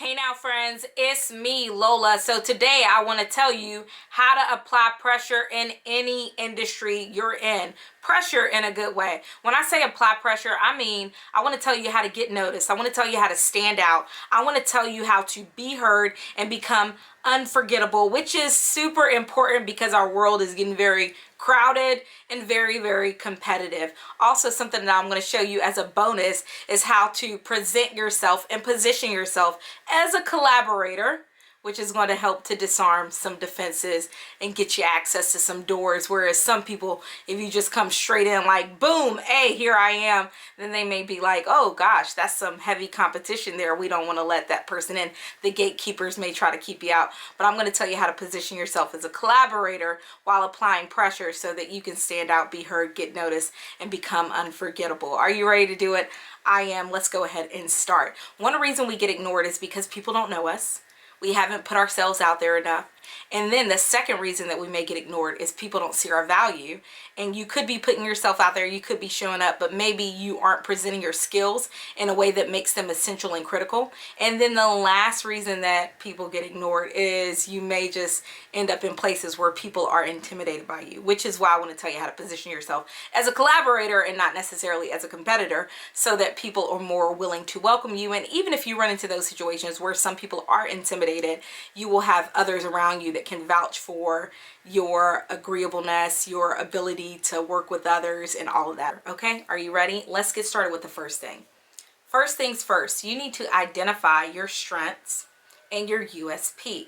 Hey now friends, it's me Lola. So today I want to tell you how to apply pressure in any industry you're in. Pressure in a good way. When I say apply pressure, I mean I want to tell you how to get noticed. I want to tell you how to stand out. I want to tell you how to be heard and become unforgettable, which is super important because our world is getting very crowded and very competitive. Also, something that I'm going to show you as a bonus is how to present yourself and position yourself as a collaborator, which is going to help to disarm some defenses and get you access to some doors. Whereas some people, if you just come straight in like, boom, hey, here I am, then they may be like, oh gosh, that's some heavy competition there. We don't want to let that person in. The gatekeepers may try to keep you out. But I'm going to tell you how to position yourself as a collaborator while applying pressure so that you can stand out, be heard, get noticed, and become unforgettable. Are you ready to do it? I am. Let's go ahead and start. One reason we get ignored is because people don't know us. We haven't put ourselves out there enough. And then the second reason that we may get ignored is people don't see our value. And you could be putting yourself out there, you could be showing up, but maybe you aren't presenting your skills in a way that makes them essential and critical. And then the last reason that people get ignored is you may just end up in places where people are intimidated by you, which is why I want to tell you how to position yourself as a collaborator and not necessarily as a competitor, so that people are more willing to welcome you. And even if you run into those situations where some people are intimidated, you will have others around you that can vouch for your agreeableness, your ability to work with others, and all of that. Okay, are you ready? Let's get started with the first thing. First things first, you need to identify your strengths and your USP.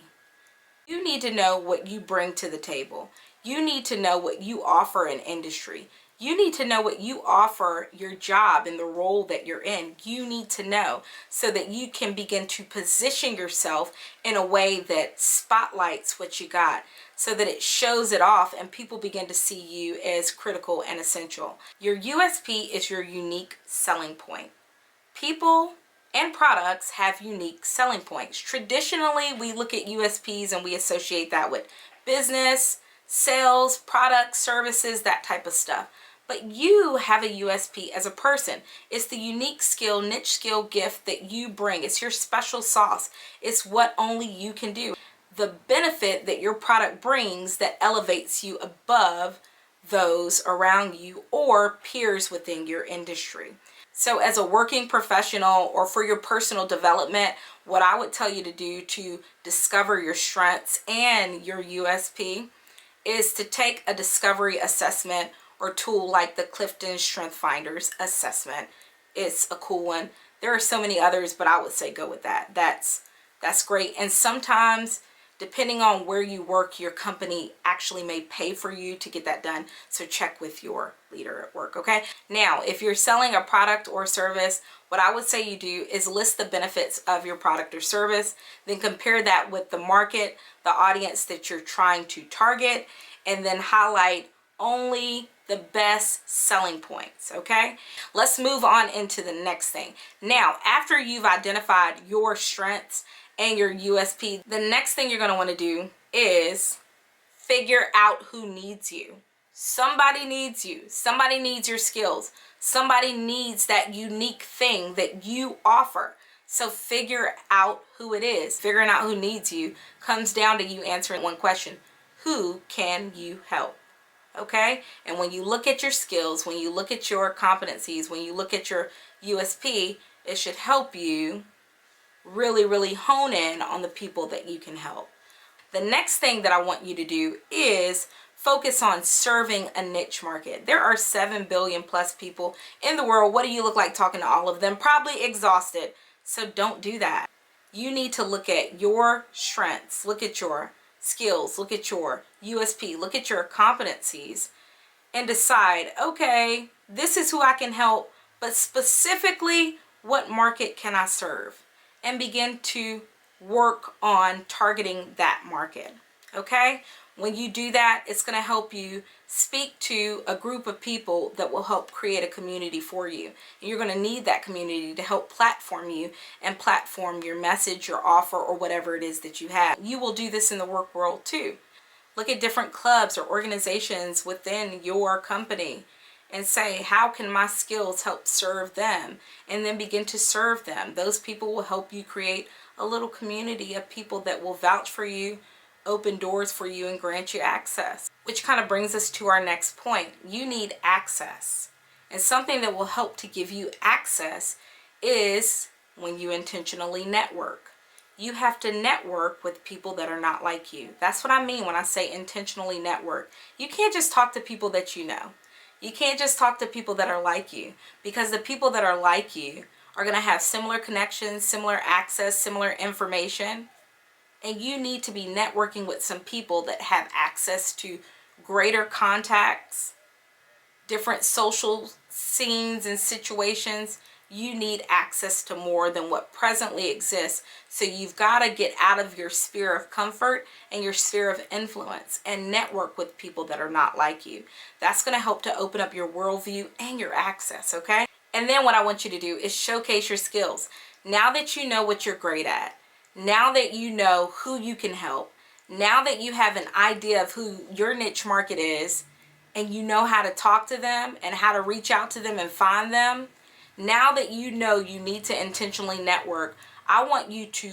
You need to know what you bring to the table. You need to know what you offer in industry. You need to know what you offer your job and the role that you're in. You need to know so that you can begin to position yourself in a way that spotlights what you got, so that it shows it off and people begin to see you as critical and essential. Your USP is your unique selling point. People and products have unique selling points. Traditionally, we look at USPs and we associate that with business, sales, products, services, that type of stuff. But you have a USP as a person. It's the unique skill, niche skill, gift that you bring. It's your special sauce. It's what only you can do. The benefit that your product brings that elevates you above those around you or peers within your industry. So as a working professional or for your personal development, what I would tell you to do to discover your strengths and your USP is to take a discovery assessment or tool like the Clifton Strength Finders assessment. It's a cool one. There are so many others, but I would say go with that. That's great. And sometimes, depending on where you work, your company actually may pay for you to get that done. So check with your leader at work, okay? Now, if you're selling a product or service, what I would say you do is list the benefits of your product or service, then compare that with the market, the audience that you're trying to target, and then highlight only the best selling points, okay? Let's move on into the next thing. Now, after you've identified your strengths and your USP, the next thing you're going to want to do is figure out who needs you. Somebody needs you. Somebody needs your skills. Somebody needs that unique thing that you offer. So figure out who it is. Figuring out who needs you comes down to you answering one question: who can you help? Okay? And when you look at your skills, when you look at your competencies, when you look at your USP, it should help you really hone in on the people that you can help. The next thing that I want you to do is focus on serving a niche market. There are 7 billion plus people in the world. What do you look like talking to all of them? Probably exhausted. So don't do that. You need to look at your strengths, look at your skills, look at your USP, look at your competencies, and decide, okay, this is who I can help, but specifically, what market can I serve? And begin to work on targeting that market, okay? When you do that, it's going to help you speak to a group of people that will help create a community for you. And you're going to need that community to help platform you and platform your message, your offer, or whatever it is that you have. You will do this in the work world too. Look at different clubs or organizations within your company and say, how can my skills help serve them? And then begin to serve them. Those people will help you create a little community of people that will vouch for you, open doors for you, and grant you access. Which kind of brings us to our next point. You need access. And something that will help to give you access is when you intentionally network. You have to network with people that are not like you. That's what I mean when I say intentionally network. You can't just talk to people that you know. You can't just talk to people that are like you, because the people that are like you are going to have similar connections, similar access, similar information. And you need to be networking with some people that have access to greater contacts, different social scenes and situations. You need access to more than what presently exists. So you've got to get out of your sphere of comfort and your sphere of influence and network with people that are not like you. That's going to help to open up your worldview and your access, okay? And then what I want you to do is showcase your skills. Now that you know what you're great at, now that you know who you can help, now that you have an idea of who your niche market is, and you know how to talk to them and how to reach out to them and find them, now that you know you need to intentionally network, I want you to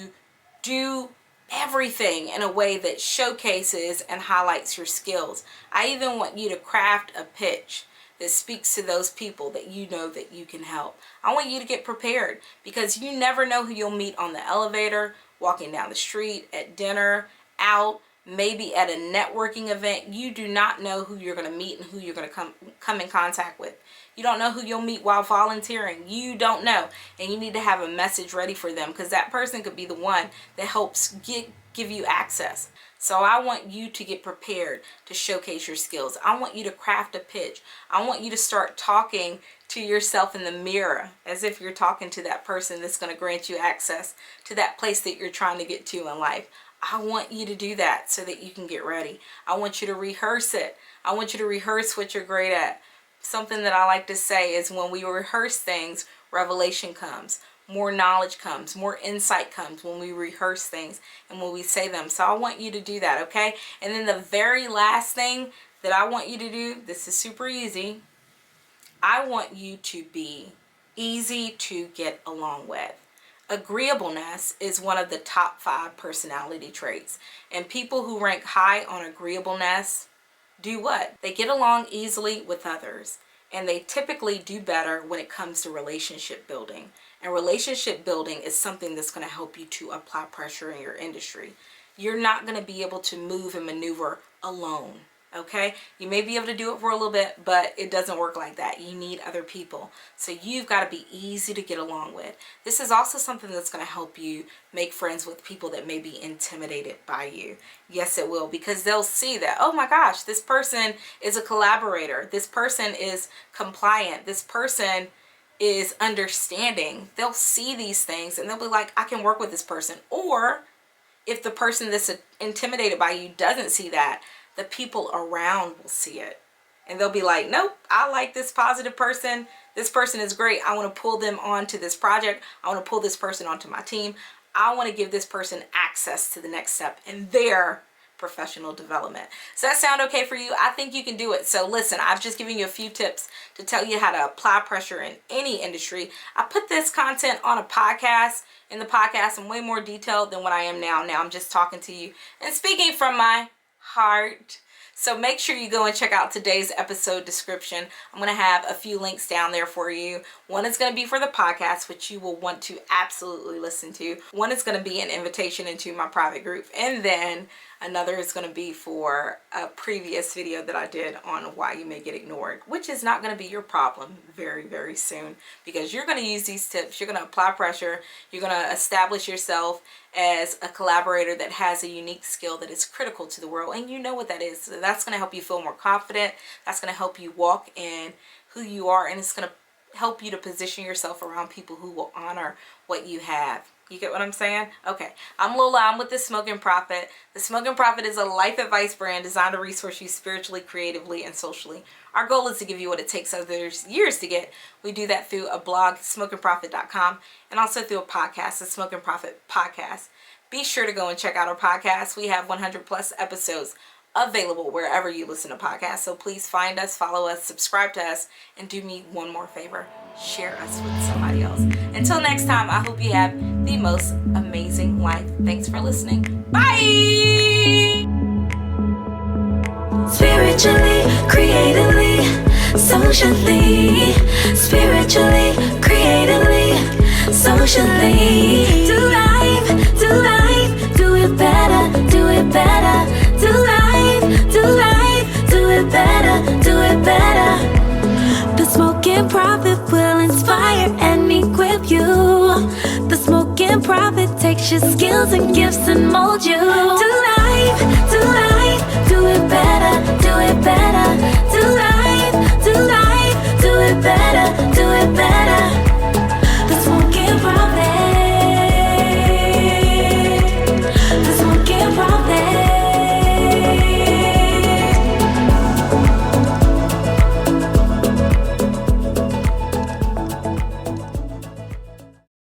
do everything in a way that showcases and highlights your skills. I even want you to craft a pitch that speaks to those people that you know that you can help. I want you to get prepared, because you never know who you'll meet on the elevator, walking down the street, at dinner, out, maybe at a networking event. You do not know who you're going to meet and who you're going to come in contact with. You don't know who you'll meet while volunteering. You don't know. And you need to have a message ready for them, because that person could be the one that helps give you access. So I want you to get prepared to showcase your skills. I want you to craft a pitch. I want you to start talking to yourself in the mirror as if you're talking to that person that's going to grant you access to that place that you're trying to get to in life. I want you to do that so that you can get ready. I want you to rehearse it. I want you to rehearse what you're great at. Something that I like to say is, when we rehearse things, revelation comes. More knowledge comes, more insight comes when we rehearse things and when we say them. So I want you to do that, okay? And then the very last thing that I want you to do, this is super easy. I want you to be easy to get along with. Agreeableness is one of the top 5 personality traits. And people who rank high on agreeableness do what? They get along easily with others. And they typically do better when it comes to relationship building. And relationship building is something that's going to help you to apply pressure in your industry. You're not going to be able to move and maneuver alone. Okay? You may be able to do it for a little bit, but it doesn't work like that. You need other people. So you've got to be easy to get along with. This is also something that's going to help you make friends with people that may be intimidated by you. Yes, it will, because they'll see that, oh my gosh, this person is a collaborator. This person is compliant. This person is understanding. They'll see these things and they'll be like, I can work with this person. Or if the person that's intimidated by you doesn't see that, the people around will see it. And they'll be like, nope, I like this positive person. This person is great. I want to pull them onto this project. I want to pull this person onto my team. I want to give this person access to the next step in their professional development. Does that sound okay for you? I think you can do it. So listen, I've just given you a few tips to tell you how to apply pressure in any industry. I put this content on a podcast. In the podcast, I'm way more detailed than what I am now. Now I'm just talking to you and speaking from my heart. So make sure you go and check out today's episode description. I'm going to have a few links down there for you. One is going to be for the podcast, which you will want to absolutely listen to. One is going to be an invitation into my private group. And then another is going to be for a previous video that I did on why you may get ignored, which is not going to be your problem very, very soon, because you're going to use these tips. You're going to apply pressure. You're going to establish yourself as a collaborator that has a unique skill that is critical to the world. And you know what that is. So that's going to help you feel more confident. That's going to help you walk in who you are. And it's going to help you to position yourself around people who will honor what you have. You get what I'm saying? Okay. I'm Lola. I'm with The Smoking Prophet. The Smoking Prophet is a life advice brand designed to resource you spiritually, creatively, and socially. Our goal is to give you what it takes others years to get. We do that through a blog, smokingprophet.com, and also through a podcast, The Smoking Prophet Podcast. Be sure to go and check out our podcast. We have 100 plus episodes available wherever you listen to podcasts. So please find us, follow us, subscribe to us, and do me one more favor. Share us with somebody else. Until next time, I hope you have the most amazing life. Thanks for listening. Bye! Spiritually, creatively, socially. Spiritually, creatively, socially. Do life, do it better, do it better. Do life, do it better, do it better. The Smoking Prophet will inspire and equip you. The Smoking Prophet takes your skills and gifts and mold you. Do life,